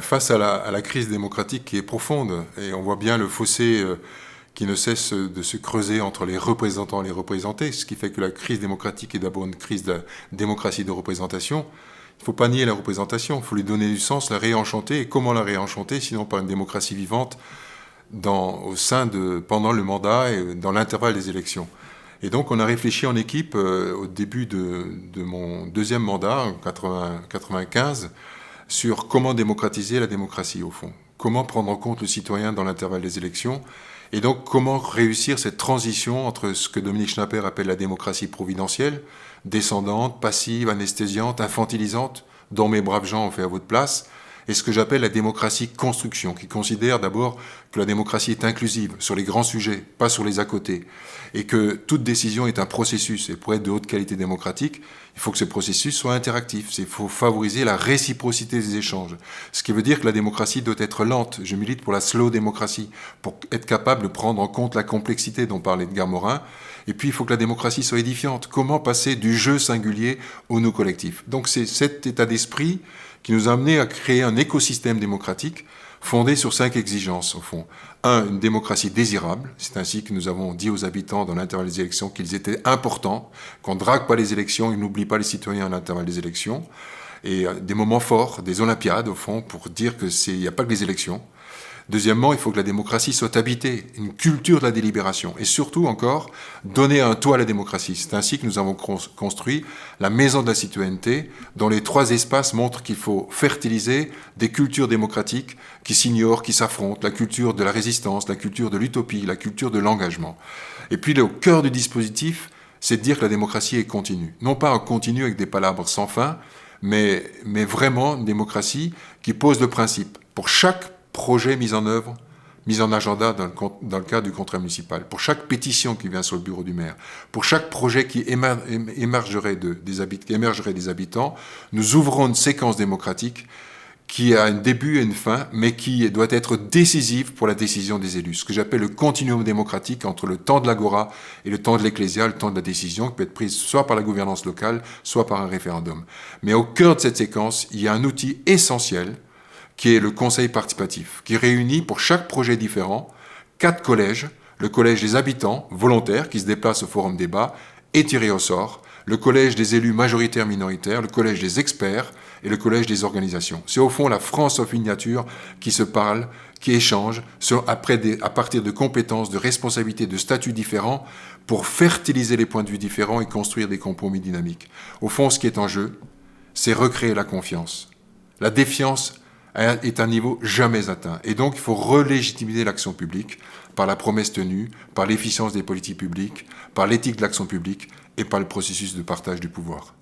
face à la crise démocratique qui est profonde, et on voit bien le fossé qui ne cesse de se creuser entre les représentants et les représentés, ce qui fait que la crise démocratique est d'abord une crise de la démocratie de représentation. Il ne faut pas nier la représentation, il faut lui donner du sens, la réenchanter. Et comment la réenchanter, sinon par une démocratie vivante pendant le mandat et dans l'intervalle des élections. Et donc on a réfléchi en équipe au début de mon deuxième mandat, en 1995, sur comment démocratiser la démocratie au fond. Comment prendre en compte le citoyen dans l'intervalle des élections. Et donc comment réussir cette transition entre ce que Dominique Schnapper appelle la démocratie providentielle, descendante, passive, anesthésiante, infantilisante, dont mes braves gens ont fait à votre place, et ce que j'appelle la démocratie construction, qui considère d'abord que la démocratie est inclusive sur les grands sujets, pas sur les à côté, et que toute décision est un processus, et pour être de haute qualité démocratique, il faut que ce processus soit interactif, il faut favoriser la réciprocité des échanges, ce qui veut dire que la démocratie doit être lente. Je milite pour la slow démocratie, pour être capable de prendre en compte la complexité dont parlait Edgar Morin, et puis il faut que la démocratie soit édifiante. Comment passer du jeu singulier au nous collectif? Donc c'est cet état d'esprit qui nous a amené à créer un écosystème démocratique fondé sur 5 exigences, au fond. 1, une démocratie désirable. C'est ainsi que nous avons dit aux habitants dans l'intervalle des élections qu'ils étaient importants, qu'on ne drague pas les élections, ils n'oublient pas les citoyens à l'intervalle des élections. Et des moments forts, des olympiades, au fond, pour dire qu'il n'y a pas que les élections. Deuxièmement, il faut que la démocratie soit habitée, une culture de la délibération. Et surtout encore, donner un toit à la démocratie. C'est ainsi que nous avons construit la maison de la citoyenneté, dont les 3 espaces montrent qu'il faut fertiliser des cultures démocratiques qui s'ignorent, qui s'affrontent, la culture de la résistance, la culture de l'utopie, la culture de l'engagement. Et puis au cœur du dispositif, c'est de dire que la démocratie est continue. Non pas un continu avec des palabres sans fin, mais vraiment une démocratie qui pose le principe. Pour chaque projet mis en œuvre, mis en agenda dans le cadre du contrat municipal, pour chaque pétition qui vient sur le bureau du maire, pour chaque projet qui émergerait des habitants, nous ouvrons une séquence démocratique qui a un début et une fin, mais qui doit être décisive pour la décision des élus. Ce que j'appelle le continuum démocratique entre le temps de l'agora et le temps de l'ecclésia, le temps de la décision, qui peut être prise soit par la gouvernance locale, soit par un référendum. Mais au cœur de cette séquence, il y a un outil essentiel, qui est le conseil participatif, qui réunit pour chaque projet différent 4 collèges, le collège des habitants volontaires qui se déplacent au forum débat et tirés au sort, le collège des élus majoritaires minoritaires, le collège des experts et le collège des organisations. C'est au fond la France en miniature qui se parle, qui échange à partir de compétences, de responsabilités, de statuts différents pour fertiliser les points de vue différents et construire des compromis dynamiques. Au fond, ce qui est en jeu, c'est recréer la confiance. La défiance est un niveau jamais atteint. Et donc, il faut relégitimiser l'action publique par la promesse tenue, par l'efficience des politiques publiques, par l'éthique de l'action publique et par le processus de partage du pouvoir.